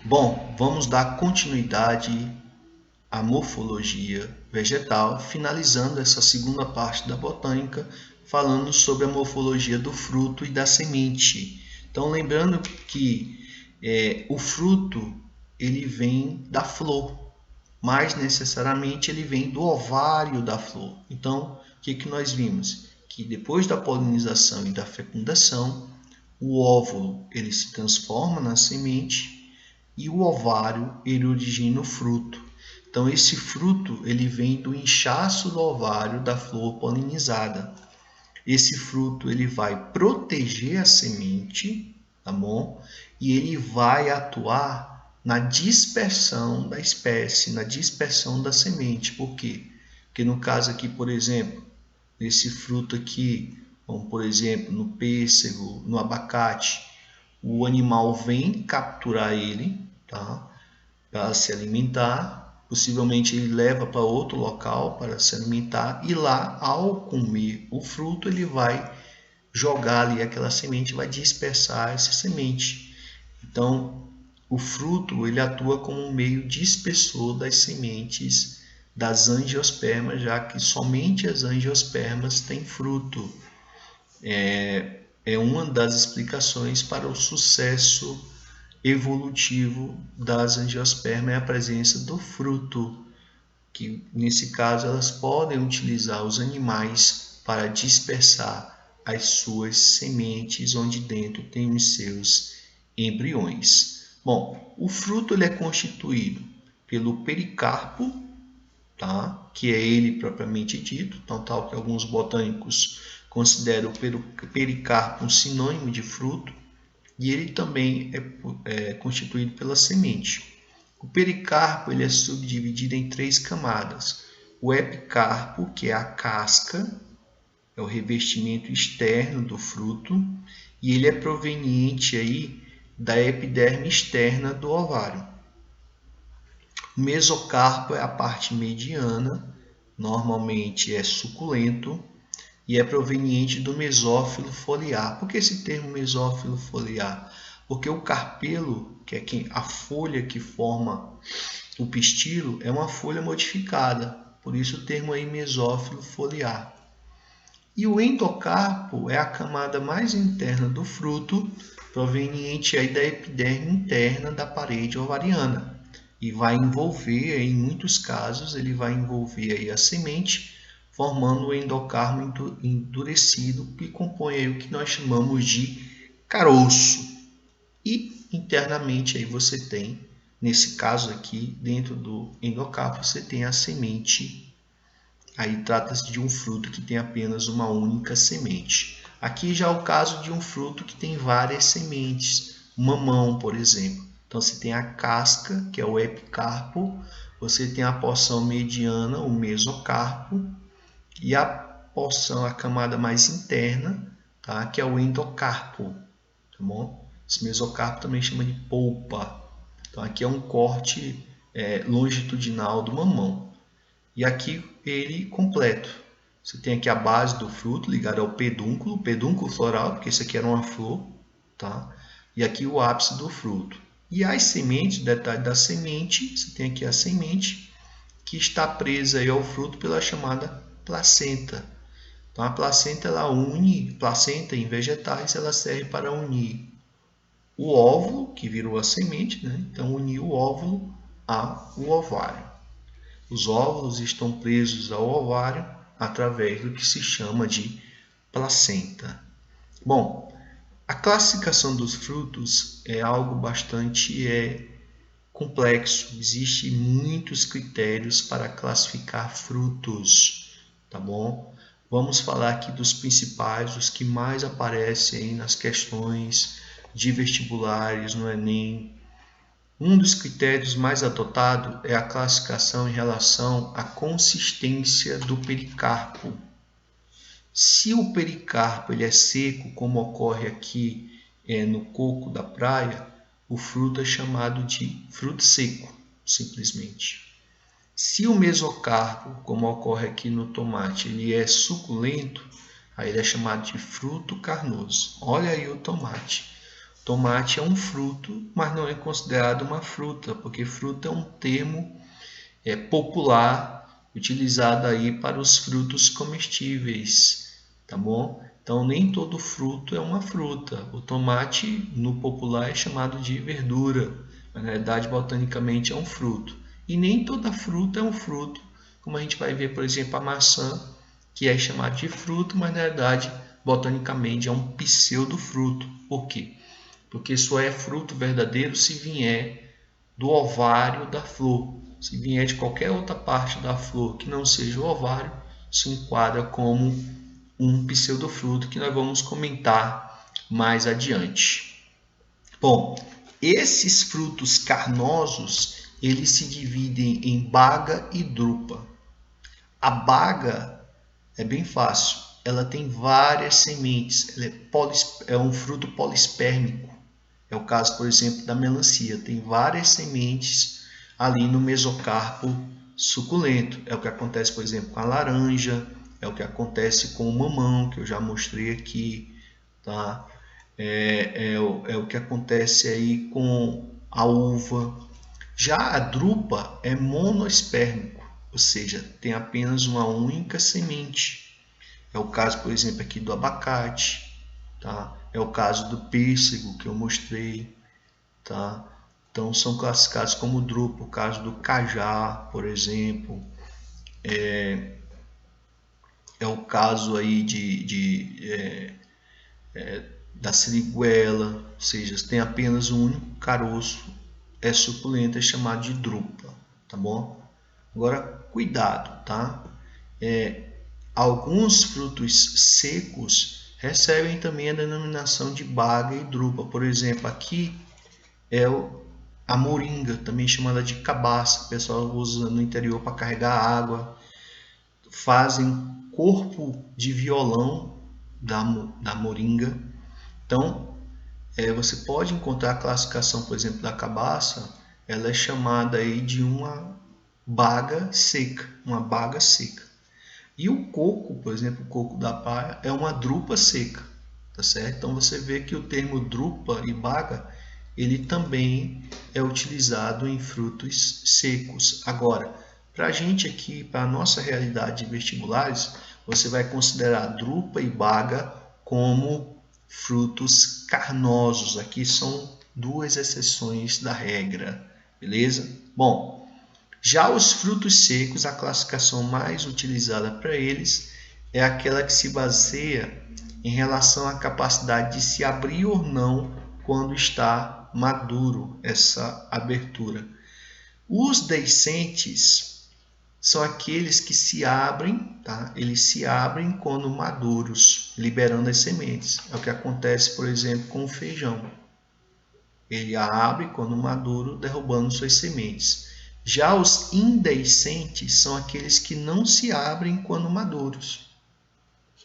Bom, vamos dar continuidade à morfologia vegetal, finalizando essa segunda parte da botânica, falando sobre a morfologia do fruto e da semente. Então, lembrando que o fruto ele vem da flor, mais necessariamente ele vem do ovário da flor. Então, o que nós vimos? Que depois da polinização e da fecundação, o óvulo ele se transforma na semente e o ovário ele origina o fruto. Então esse fruto ele vem do inchaço do ovário da flor polinizada. Esse fruto ele vai proteger a semente, tá bom? E ele vai atuar na dispersão da espécie, na dispersão da semente. Por quê? Porque no caso aqui, por exemplo, nesse fruto aqui, como por exemplo no pêssego, no abacate, o animal vem capturar ele, tá? Para se alimentar, possivelmente ele leva para outro local para se alimentar e lá, ao comer o fruto, ele vai jogar ali aquela semente, vai dispersar essa semente. Então, o fruto ele atua como um meio dispersor das sementes das angiospermas, já que somente as angiospermas têm fruto. É uma das explicações para o sucesso evolutivo das angiospermas é a presença do fruto, que nesse caso elas podem utilizar os animais para dispersar as suas sementes, onde dentro tem os seus embriões. Bom, o fruto ele é constituído pelo pericarpo, tá? Que é ele propriamente dito, tal que alguns botânicos consideram o pericarpo um sinônimo de fruto, e ele também é constituído pela semente. O pericarpo ele é subdividido em três camadas. O epicarpo, que é a casca, é o revestimento externo do fruto, e ele é proveniente aí da epiderme externa do ovário. O mesocarpo é a parte mediana, normalmente é suculento, e é proveniente do mesófilo foliar. Por que esse termo mesófilo foliar? Porque o carpelo, que é a folha que forma o pistilo, é uma folha modificada. Por isso o termo aí mesófilo foliar. E o endocarpo é a camada mais interna do fruto, proveniente aí da epiderme interna da parede ovariana. E vai envolver, em muitos casos, ele vai envolver aí a semente, formando o endocarpo endurecido, que compõe aí o que nós chamamos de caroço. E internamente aí você tem, nesse caso aqui, dentro do endocarpo, você tem a semente. Aí trata-se de um fruto que tem apenas uma única semente. Aqui já é o caso de um fruto que tem várias sementes, mamão, por exemplo. Então você tem a casca, que é o epicarpo, você tem a porção mediana, o mesocarpo, e a porção, a camada mais interna, tá? Que é o endocarpo, tá bom? Esse mesocarpo também chama de polpa. Então aqui é um corte longitudinal do mamão. E aqui ele completo. Você tem aqui a base do fruto ligada ao pedúnculo floral, porque isso aqui era uma flor, tá? E aqui o ápice do fruto. E as sementes, detalhe da semente, você tem aqui a semente que está presa aí ao fruto pela chamada placenta. Então a placenta ela une, placenta em vegetais, ela serve para unir o óvulo, que virou a semente, né? Então unir o óvulo ao ovário. Os óvulos estão presos ao ovário através do que se chama de placenta. Bom, a classificação dos frutos é algo bastante complexo. Existem muitos critérios para classificar frutos, tá bom? Vamos falar aqui dos principais, os que mais aparecem aí nas questões de vestibulares no Enem. Um dos critérios mais adotados é a classificação em relação à consistência do pericarpo. Se o pericarpo ele é seco, como ocorre aqui no coco da praia, o fruto é chamado de fruto seco, simplesmente. Se o mesocarpo, como ocorre aqui no tomate, ele é suculento, aí ele é chamado de fruto carnoso. Olha aí o tomate. Tomate é um fruto, mas não é considerado uma fruta, porque fruta é um termo popular utilizado aí para os frutos comestíveis, tá bom? Então nem todo fruto é uma fruta. O tomate no popular é chamado de verdura, mas na verdade botanicamente é um fruto. E nem toda fruta é um fruto, como a gente vai ver, por exemplo, a maçã, que é chamada de fruto, mas na verdade botanicamente é um pseudofruto. Por quê? Porque só é fruto verdadeiro se vier do ovário da flor. Se vier de qualquer outra parte da flor que não seja o ovário, se enquadra como um pseudofruto que nós vamos comentar mais adiante. Bom, esses frutos carnosos, eles se dividem em baga e drupa. A baga é bem fácil, ela tem várias sementes, ela é um fruto polispérmico. É o caso, por exemplo, da melancia, tem várias sementes ali no mesocarpo suculento. É o que acontece, por exemplo, com a laranja, é o que acontece com o mamão, que eu já mostrei aqui, tá? É o que acontece aí com a uva. Já a drupa é monoespérmico, ou seja, tem apenas uma única semente. É o caso, por exemplo, aqui do abacate, tá? É o caso do pêssego que eu mostrei, tá? Então são classificados como drupa. O caso do cajá, por exemplo, é o caso aí da siriguela, ou seja, tem apenas um único caroço, é suculento, é chamado de drupa, tá bom? Agora, cuidado, tá? Alguns frutos secos recebem também a denominação de baga e drupa. Por exemplo, aqui é a moringa, também chamada de cabaça. O pessoal usa no interior para carregar água. Fazem corpo de violão da moringa. Então, você pode encontrar a classificação, por exemplo, da cabaça. Ela é chamada aí de uma baga seca, uma baga seca. E o coco, por exemplo, o coco da praia, é uma drupa seca, tá certo? Então você vê que o termo drupa e baga, ele também é utilizado em frutos secos. Agora, para a gente aqui, para a nossa realidade de vestibulares, você vai considerar drupa e baga como frutos carnosos. Aqui são duas exceções da regra, beleza? Bom, já os frutos secos, a classificação mais utilizada para eles é aquela que se baseia em relação à capacidade de se abrir ou não quando está maduro essa abertura. Os deiscentes são aqueles que se abrem, tá? Eles se abrem quando maduros, liberando as sementes. É o que acontece, por exemplo, com o feijão. Ele abre quando maduro, derrubando suas sementes. Já os indeiscentes são aqueles que não se abrem quando maduros.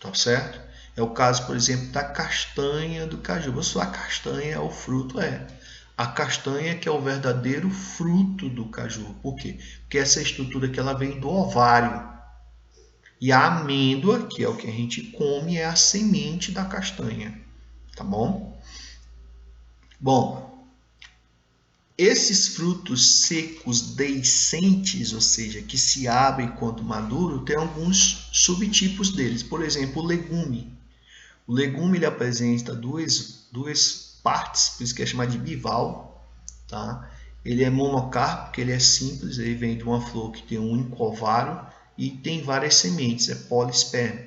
Tá certo? É o caso, por exemplo, da castanha do caju. A castanha é o fruto? É. A castanha que é o verdadeiro fruto do caju. Por quê? Porque essa estrutura que ela vem do ovário. E a amêndoa, que é o que a gente come, é a semente da castanha. Tá bom? Bom, esses frutos secos deiscentes, ou seja, que se abrem quando maduro, tem alguns subtipos deles. Por exemplo, o legume. O legume ele apresenta duas partes, por isso que é chamado de bival. Tá? Ele é monocarpo, porque ele é simples, ele vem de uma flor que tem um único ovário e tem várias sementes, é polisperma.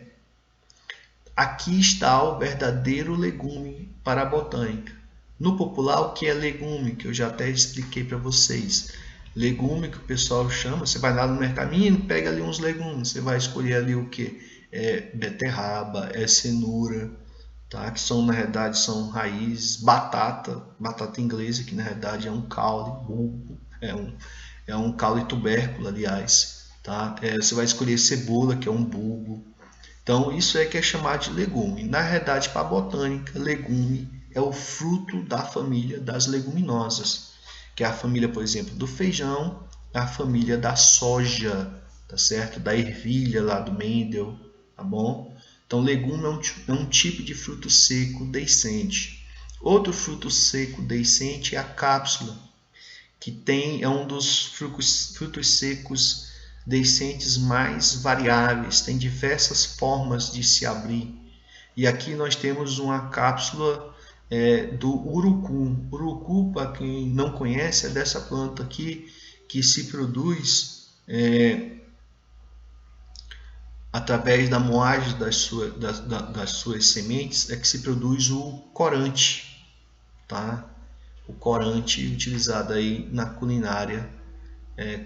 Aqui está o verdadeiro legume para a botânica. No popular, o que é legume? Que eu já até expliquei para vocês. Legume que o pessoal chama, você vai lá no mercado, pega ali uns legumes, você vai escolher ali o que? É beterraba, é cenoura, tá? Que são, na realidade, são raízes, batata inglesa, que na realidade é um caule, bulbo, é um caule tubérculo, aliás. Tá? Você vai escolher cebola, que é um bulbo. Então, isso é que é chamado de legume. Na realidade, para a botânica, legume é o fruto da família das leguminosas, que é a família, por exemplo, do feijão, a família da soja, tá certo? Da ervilha lá do Mendel, tá bom? Então, legume é um tipo de fruto seco deiscente. Outro fruto seco deiscente é a cápsula, que é um dos frutos secos deiscentes mais variáveis, tem diversas formas de se abrir. E aqui nós temos uma cápsula do urucum. Urucum, para quem não conhece, é dessa planta aqui que se produz através da moagem das suas sementes, é que se produz o corante, tá? O corante utilizado aí na culinária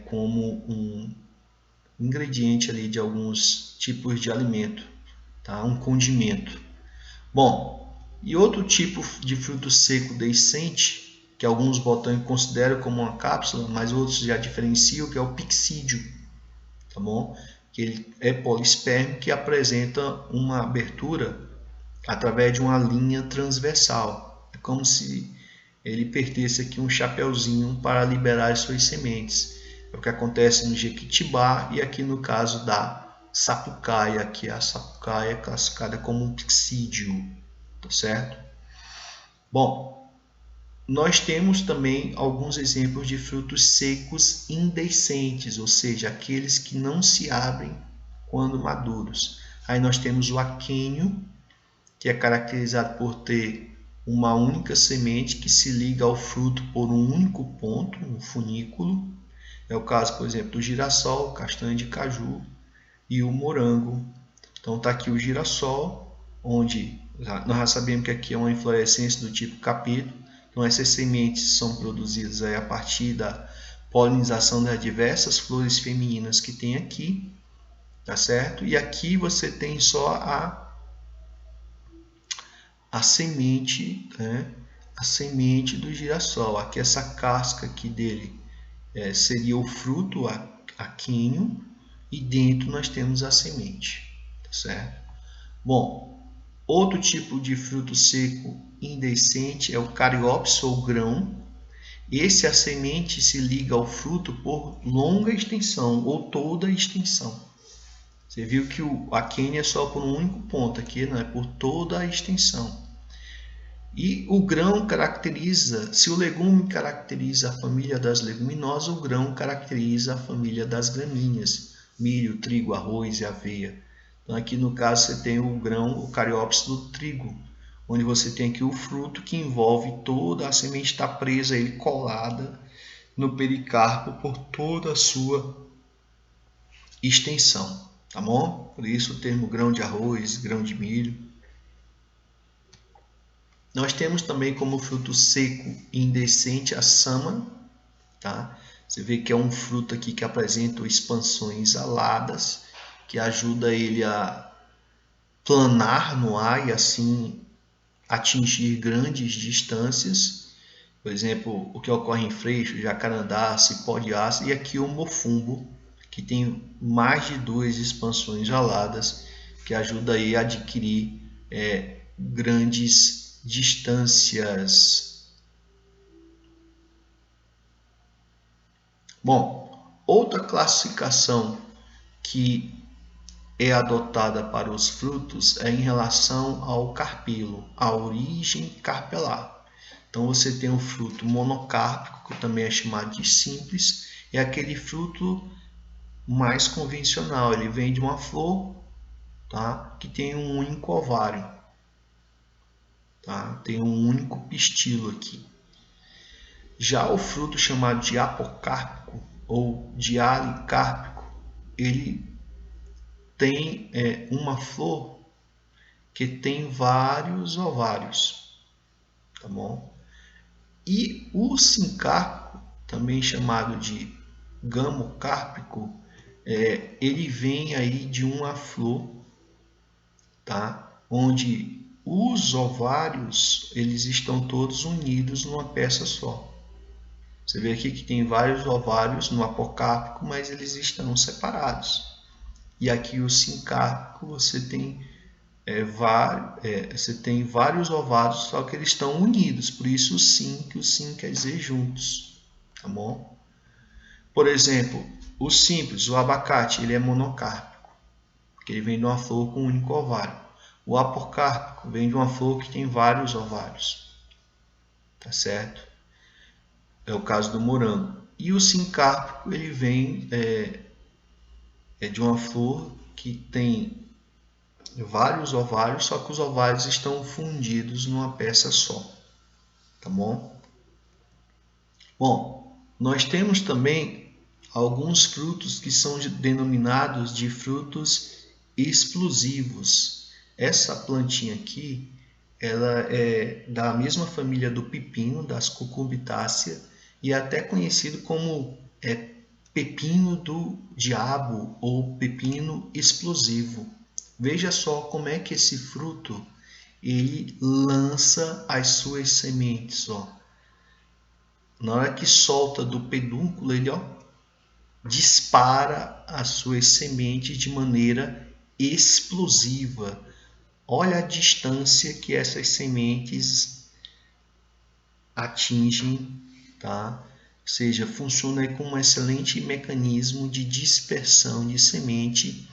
como um ingrediente ali de alguns tipos de alimento, tá? Um condimento. Bom, e outro tipo de fruto seco deiscente, que alguns botões consideram como uma cápsula, mas outros já diferenciam, que é o pixídeo, tá bom? Que ele é polissperme, que apresenta uma abertura através de uma linha transversal. É como se ele pertence aqui um chapeuzinho para liberar as suas sementes. É o que acontece no jequitibá e aqui no caso da sapucaia, que a sapucaia é classificada como um pixídeo, tá certo? Bom, nós temos também alguns exemplos de frutos secos indeiscentes, ou seja, aqueles que não se abrem quando maduros. Aí nós temos o aquênio, que é caracterizado por ter uma única semente que se liga ao fruto por um único ponto, um funículo. É o caso, por exemplo, do girassol, castanha de caju e o morango. Então está aqui o girassol, onde nós já sabemos que aqui é uma inflorescência do tipo capítulo. Então essas sementes são produzidas aí a partir da polinização das diversas flores femininas que tem aqui, tá certo? E aqui você tem só a semente, né? A semente do girassol. Aqui essa casca aqui dele seria o fruto aquíneo e dentro nós temos a semente, tá certo? Bom, outro tipo de fruto seco indeiscente é o cariópsis ou grão. Esse a semente se liga ao fruto por longa extensão ou toda a extensão. Você viu que o aquênio é só por um único ponto, aqui não é por toda a extensão. E o grão caracteriza, se o legume caracteriza a família das leguminosas, o grão caracteriza a família das gramíneas, milho, trigo, arroz e aveia. Então aqui no caso você tem o grão, o cariópsis do trigo, onde você tem aqui o fruto que envolve toda a semente, está presa, ele colada no pericarpo por toda a sua extensão, tá bom? Por isso o termo grão de arroz, grão de milho. Nós temos também como fruto seco indeiscente a sâmara, tá? Você vê que é um fruto aqui que apresenta expansões aladas, que ajuda ele a planar no ar e assim atingir grandes distâncias. Por exemplo, o que ocorre em freixo, jacarandá, cipó de aço e aqui o mofumbo, que tem mais de 2 expansões aladas, que ajuda aí a adquirir grandes distâncias. Bom, outra classificação que é adotada para os frutos é em relação ao carpelo, a origem carpelar. Então você tem o fruto monocárpico, que também é chamado de simples, é aquele fruto mais convencional, ele vem de uma flor, tá? Que tem um único ovário. Tá? Tem um único pistilo aqui. Já o fruto chamado de apocárpico ou dialicárpico, ele tem uma flor que tem vários ovários, tá bom? E o sincárpico, também chamado de gamocárpico, ele vem aí de uma flor, tá? Onde os ovários eles estão todos unidos numa peça só. Você vê aqui que tem vários ovários no apocárpico, mas eles estão separados. E aqui o sincárpico você tem vários ovários, só que eles estão unidos. Por isso o sim, que o sim quer dizer juntos, tá bom? Por exemplo, o simples, o abacate, ele é monocárpico, porque ele vem de uma flor com um único ovário. O apocárpico vem de uma flor que tem vários ovários. tá certo? É o caso do morango. E o sincárpico, ele vem de uma flor que tem vários ovários, só que os ovários estão fundidos numa peça só, tá bom? Bom, nós temos também alguns frutos que são denominados de frutos explosivos. Essa plantinha aqui, ela é da mesma família do pepino, das cucurbitáceas, e é até conhecido como pepino do diabo ou pepino explosivo. Veja só como é que esse fruto ele lança as suas sementes, ó. Na hora que solta do pedúnculo, ele dispara as suas sementes de maneira explosiva. Olha a distância que essas sementes atingem, tá? Ou seja, funciona como um excelente mecanismo de dispersão de semente,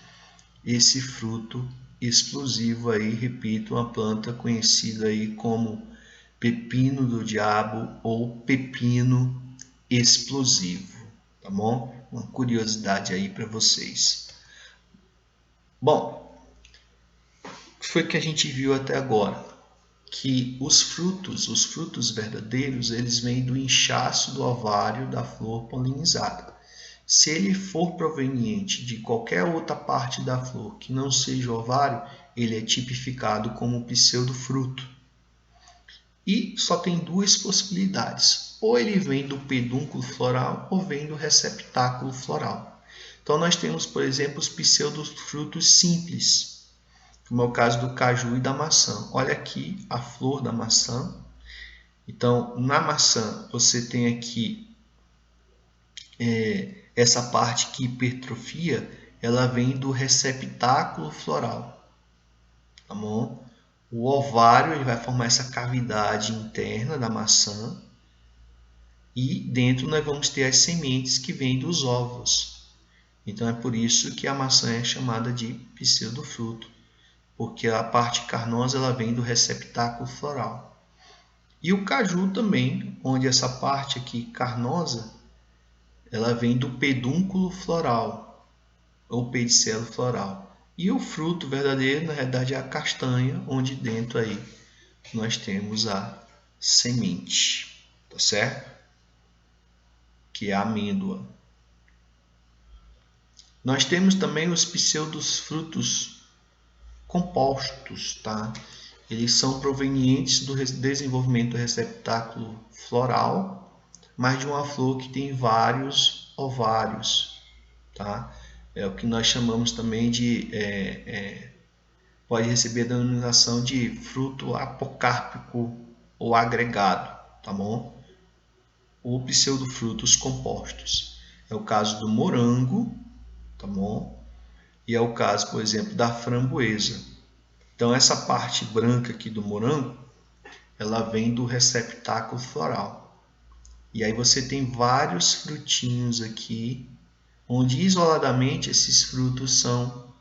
esse fruto explosivo aí, repito, uma planta conhecida aí como pepino do diabo ou pepino explosivo, tá bom? Uma curiosidade aí para vocês. Bom, o que foi que a gente viu até agora? Que os frutos verdadeiros, eles vêm do inchaço do ovário da flor polinizada. Se ele for proveniente de qualquer outra parte da flor que não seja o ovário, ele é tipificado como pseudofruto. E só tem duas possibilidades. Ou ele vem do pedúnculo floral ou vem do receptáculo floral. Então nós temos, por exemplo, os pseudofrutos simples, como é o caso do caju e da maçã. Olha aqui a flor da maçã. Então, na maçã, você tem aqui essa parte que hipertrofia, ela vem do receptáculo floral. Tá bom? O ovário ele vai formar essa cavidade interna da maçã e dentro nós vamos ter as sementes que vêm dos ovos. Então é por isso que a maçã é chamada de pseudofruto, porque a parte carnosa ela vem do receptáculo floral. E o caju também, onde essa parte aqui carnosa, ela vem do pedúnculo floral ou pedicelo floral. E o fruto verdadeiro, na realidade, é a castanha, onde dentro aí nós temos a semente, tá certo? Que é a amêndoa. Nós temos também os pseudofrutos compostos, tá? Eles são provenientes do desenvolvimento do receptáculo floral, mas de uma flor que tem vários ovários, tá? É o que nós chamamos também de pode receber a denominação de fruto apocárpico ou agregado, tá bom? Ou pseudofrutos compostos. É o caso do morango, tá bom? E é o caso, por exemplo, da framboesa. Então essa parte branca aqui do morango, ela vem do receptáculo floral. E aí você tem vários frutinhos aqui, onde isoladamente esses frutos são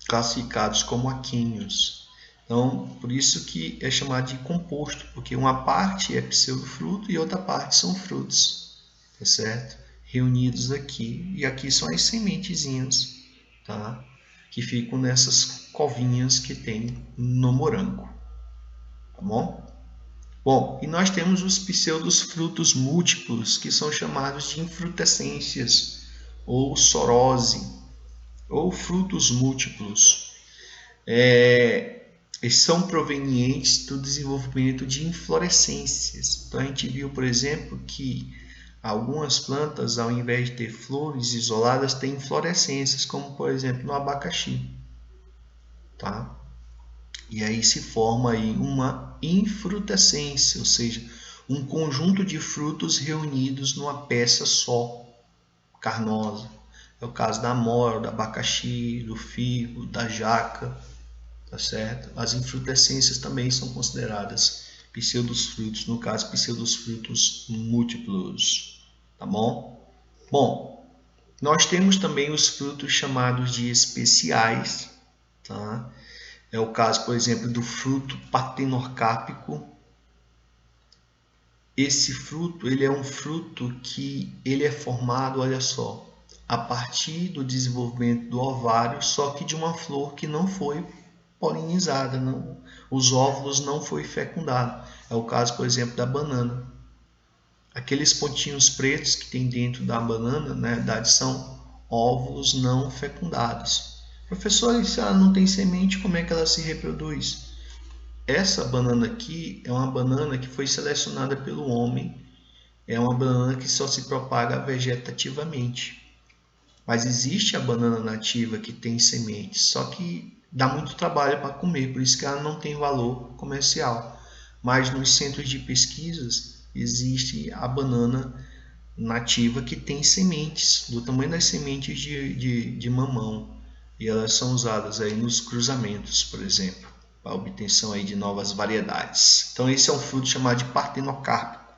classificados como aquíneos. Então, por isso que é chamado de composto, porque uma parte é pseudofruto e outra parte são frutos, tá certo? Reunidos aqui, e aqui são as sementezinhas, tá? Que ficam nessas covinhas que tem no morango, tá bom? Bom, e nós temos os pseudofrutos múltiplos, que são chamados de infrutescências, ou sorose, ou frutos múltiplos. Eles são provenientes do desenvolvimento de inflorescências. Então a gente viu, por exemplo, que algumas plantas, ao invés de ter flores isoladas, têm inflorescências, como por exemplo no abacaxi, tá? E aí se forma aí uma infrutescência, ou seja, um conjunto de frutos reunidos numa peça só, carnosa. É o caso da amora, do abacaxi, do figo, da jaca, tá certo? As infrutescências também são consideradas pseudofrutos, no caso pseudofrutos múltiplos, tá bom? Bom, nós temos também os frutos chamados de especiais, tá? É o caso, por exemplo, do fruto partenorcárpico. Esse fruto, ele é um fruto que ele é formado, olha só, a partir do desenvolvimento do ovário, só que de uma flor que não foi polinizada, não, os óvulos não foi fecundado. É o caso, por exemplo, da banana. Aqueles pontinhos pretos que tem dentro da banana, na verdade, são óvulos não fecundados. Professor, se ela não tem semente, como é que ela se reproduz? Essa banana aqui é uma banana que foi selecionada pelo homem, é uma banana que só se propaga vegetativamente. Mas existe a banana nativa que tem sementes, só que dá muito trabalho para comer, por isso que ela não tem valor comercial. Mas nos centros de pesquisas existe a banana nativa que tem sementes, do tamanho das sementes de mamão. E elas são usadas aí nos cruzamentos, por exemplo, para a obtenção aí de novas variedades. Então esse é um fruto chamado de partenocárpico.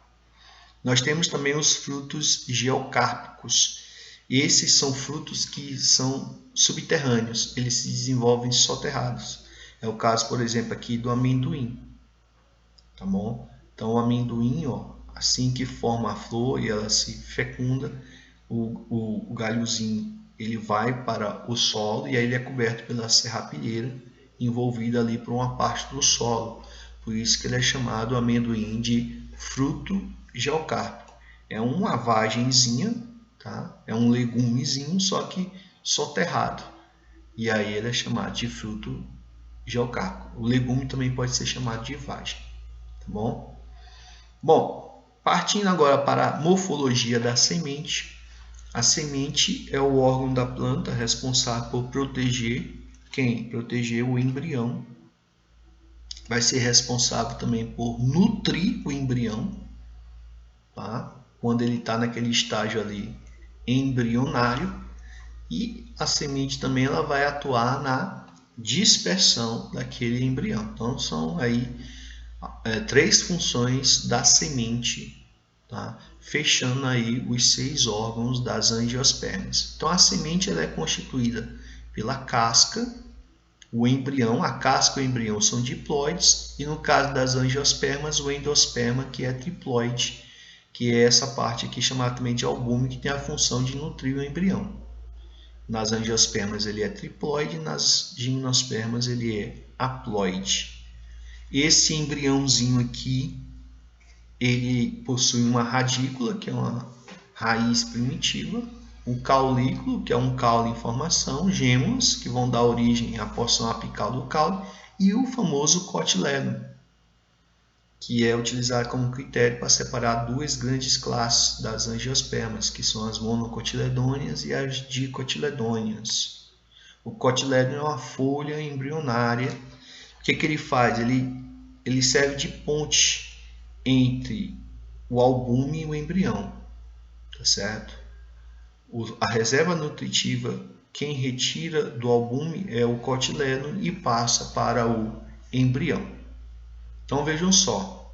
Nós temos também os frutos geocárpicos. Esses são frutos que são subterrâneos, eles se desenvolvem soterrados. É o caso, por exemplo, aqui do amendoim. Tá bom? Então o amendoim, ó, assim que forma a flor e ela se fecunda, o galhozinho ele vai para o solo e aí ele é coberto pela serrapilheira, envolvido ali por uma parte do solo. Por isso que ele é chamado amendoim de fruto geocárpico. É uma vagenzinha, tá? É um legumezinho, só que soterrado. E aí ele é chamado de fruto geocárpico. O legume também pode ser chamado de vagem. Tá bom? Bom, partindo agora para a morfologia da semente. A semente é o órgão da planta responsável por proteger quem? Proteger o embrião. Vai ser responsável também por nutrir o embrião, tá? Quando ele está naquele estágio ali embrionário. E a semente também ela vai atuar na dispersão daquele embrião. Então são aí três funções da semente, tá? Fechando aí os 6 órgãos das angiospermas. Então a semente ela é constituída pela casca, o embrião, a casca e o embrião são diploides, e no caso das angiospermas, o endosperma, que é triploide, que é essa parte aqui chamada também de albúmina, que tem a função de nutrir o embrião. Nas angiospermas ele é triploide, nas gimnospermas ele é haploide. Esse embriãozinho aqui, ele possui uma radícula, que é uma raiz primitiva, um caulículo, que é um caule em formação, gêmeos, que vão dar origem à porção apical do caule, e o famoso cotilédon, que é utilizado como critério para separar duas grandes classes das angiospermas, que são as monocotiledôneas e as dicotiledôneas. O cotilédon é uma folha embrionária. O que ele faz? Ele serve de ponte entre o albume e o embrião, tá certo? A reserva nutritiva, quem retira do albume é o cotilédon e passa para o embrião. Então vejam só,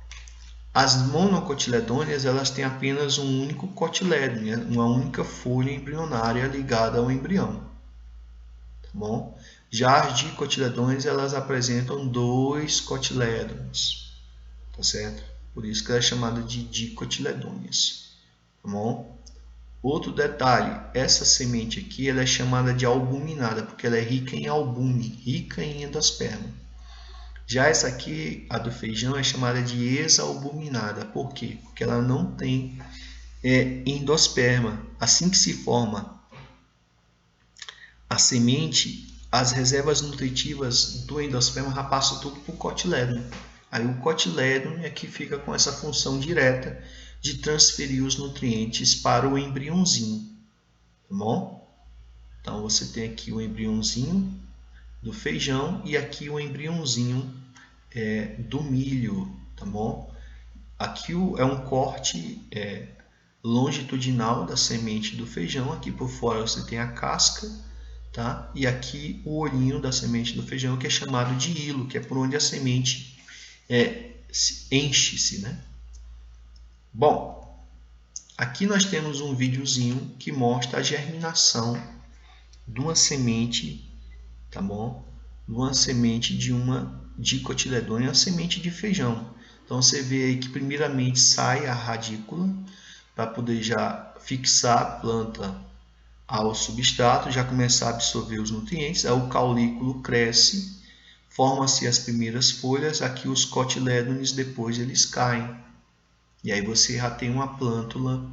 as monocotiledôneas elas têm apenas um único cotilédon, uma única folha embrionária ligada ao embrião, tá bom? Já as dicotiledôneas elas apresentam 2 cotilédons, tá certo? Por isso que ela é chamada de dicotiledôneas, tá bom? Outro detalhe, essa semente aqui ela é chamada de albuminada, porque ela é rica em albume, rica em endosperma. Já essa aqui, a do feijão, é chamada de exalbuminada. Por quê? Porque ela não tem endosperma. Assim que se forma a semente, as reservas nutritivas do endosperma já passam tudo para o cotilédon. Aí o cotilédon é que fica com essa função direta de transferir os nutrientes para o embriãozinho. Tá bom? Então você tem aqui o embriãozinho do feijão e aqui o embriãozinho do milho, tá bom? Aqui é um corte longitudinal da semente do feijão. Aqui por fora você tem a casca, tá? E aqui o olhinho da semente do feijão, que é chamado de hilo, que é por onde a semente enche-se, né? Bom, aqui nós temos um videozinho que mostra a germinação de uma semente, tá bom? uma semente de uma dicotiledônea, uma semente de feijão. Então você vê aí que primeiramente sai a radícula para poder já fixar a planta ao substrato, já começar a absorver os nutrientes. Aí o caulículo cresce, forma-se as primeiras folhas, aqui os cotilédones depois eles caem. E aí você já tem uma plântula,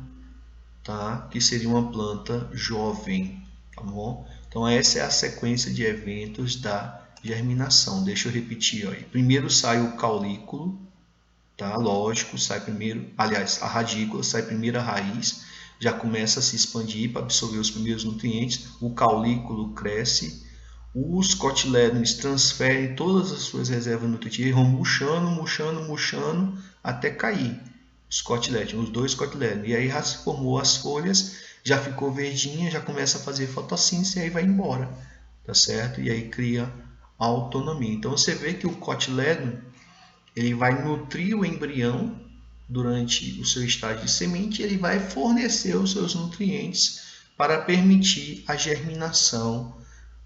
tá? Que seria uma planta jovem, tá bom? Então essa é a sequência de eventos da germinação. Deixa eu repetir, ó. Primeiro sai o caulículo, tá? Lógico, sai primeiro, aliás, a radícula, sai primeiro a raiz, já começa a se expandir para absorver os primeiros nutrientes, o caulículo cresce, os cotilédones transferem todas as suas reservas nutritivas, vão murchando até cair os cotilédones, os dois cotilédones. E aí já se formou as folhas, já ficou verdinha, já começa a fazer fotossíntese e aí vai embora, tá certo? E aí cria autonomia. Então você vê que o cotilédone ele vai nutrir o embrião durante o seu estágio de semente e ele vai fornecer os seus nutrientes para permitir a germinação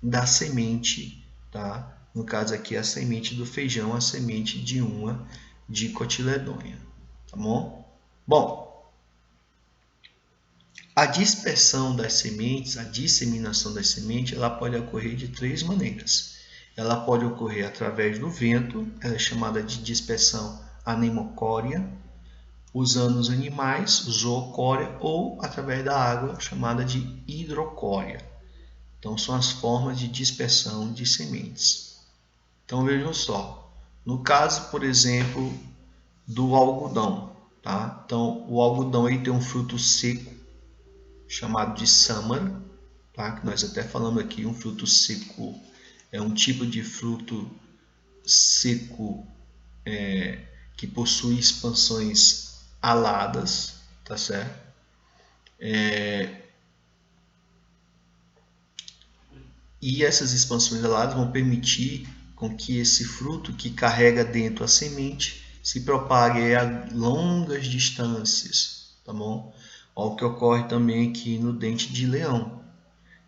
da semente, tá? No caso aqui a semente do feijão, a semente de uma dicotiledônea, tá bom? Bom, a dispersão das sementes, a disseminação das sementes, ela pode ocorrer de três maneiras. Ela pode ocorrer através do vento, ela é chamada de dispersão anemocória, usando os animais, zoocória, ou através da água, chamada de hidrocória. Então, são as formas de dispersão de sementes. Então, vejam só. No caso, por exemplo, do algodão, tá? Então, o algodão ele tem um fruto seco, chamado de sâmara, tá? Que nós até falamos aqui, um fruto seco é um tipo de fruto seco que possui expansões aladas, tá certo? E essas expansões aladas vão permitir com que esse fruto que carrega dentro a semente se propague a longas distâncias, tá bom? O que ocorre também aqui no dente de leão.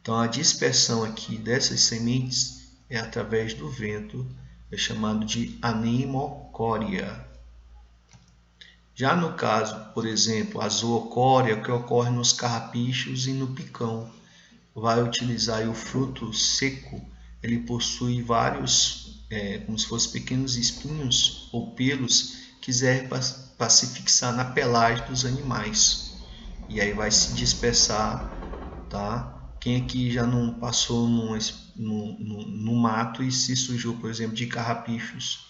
Então a dispersão aqui dessas sementes é através do vento, é chamado de anemocória. Já no caso, por exemplo, a zoocória, que ocorre nos carrapichos e no picão, vai utilizar o fruto seco, ele possui vários, como se fossem pequenos espinhos ou pelos que servem para se fixar na pelagem dos animais. E aí vai se dispersar, tá? Quem aqui já não passou no mato e se sujou, por exemplo, de carrapichos?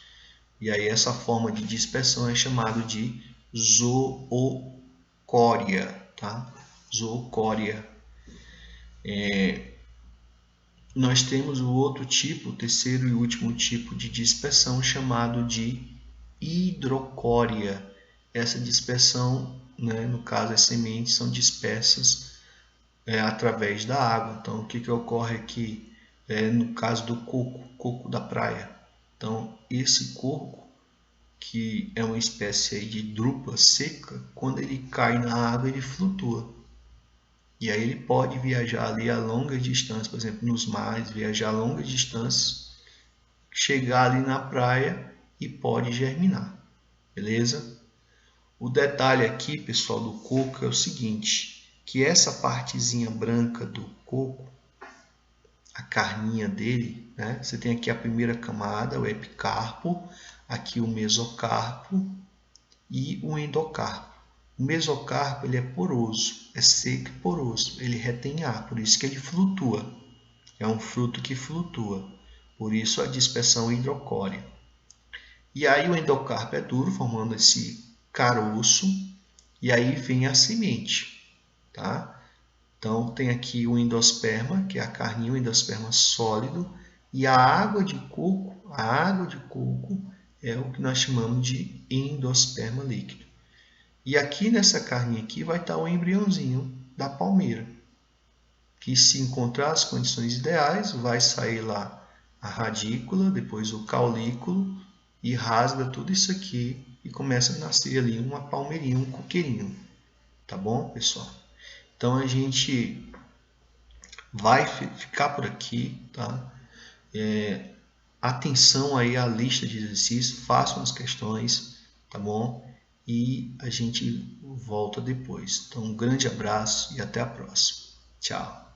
E aí essa forma de dispersão é chamada de zoocória, tá? Zoocória. Nós temos o outro tipo, o terceiro e último tipo de dispersão, chamado de hidrocória. Essa dispersão, né, no caso as sementes são dispersas através da água. Então o que ocorre aqui no caso do coco da praia? Então esse coco, que é uma espécie de drupa seca, quando ele cai na água ele flutua. E aí ele pode viajar ali a longas distâncias, por exemplo, nos mares, viajar a longas distâncias, chegar ali na praia e pode germinar, beleza? O detalhe aqui, pessoal, do coco é o seguinte, que essa partezinha branca do coco, a carninha dele, né? Você tem aqui a primeira camada, o epicarpo, aqui o mesocarpo e o endocarpo. O mesocarpo ele é poroso, é seco e poroso, ele retém ar, por isso que ele flutua. É um fruto que flutua, por isso a dispersão hidrocória. E aí o endocarpo é duro, formando esse caroço, e aí vem a semente, tá? Então tem aqui o endosperma, que é a carninha, o endosperma sólido, e a água de coco é o que nós chamamos de endosperma líquido. E aqui nessa carninha aqui vai estar o embriãozinho da palmeira, que se encontrar as condições ideais, vai sair lá a radícula, depois o caulículo, e rasga tudo isso aqui e começa a nascer ali uma palmeirinha, um coqueirinho. Tá bom, pessoal? Então a gente vai ficar por aqui, tá? atenção aí à lista de exercícios, façam as questões, tá bom? E a gente volta depois. Então, um grande abraço e até a próxima. Tchau.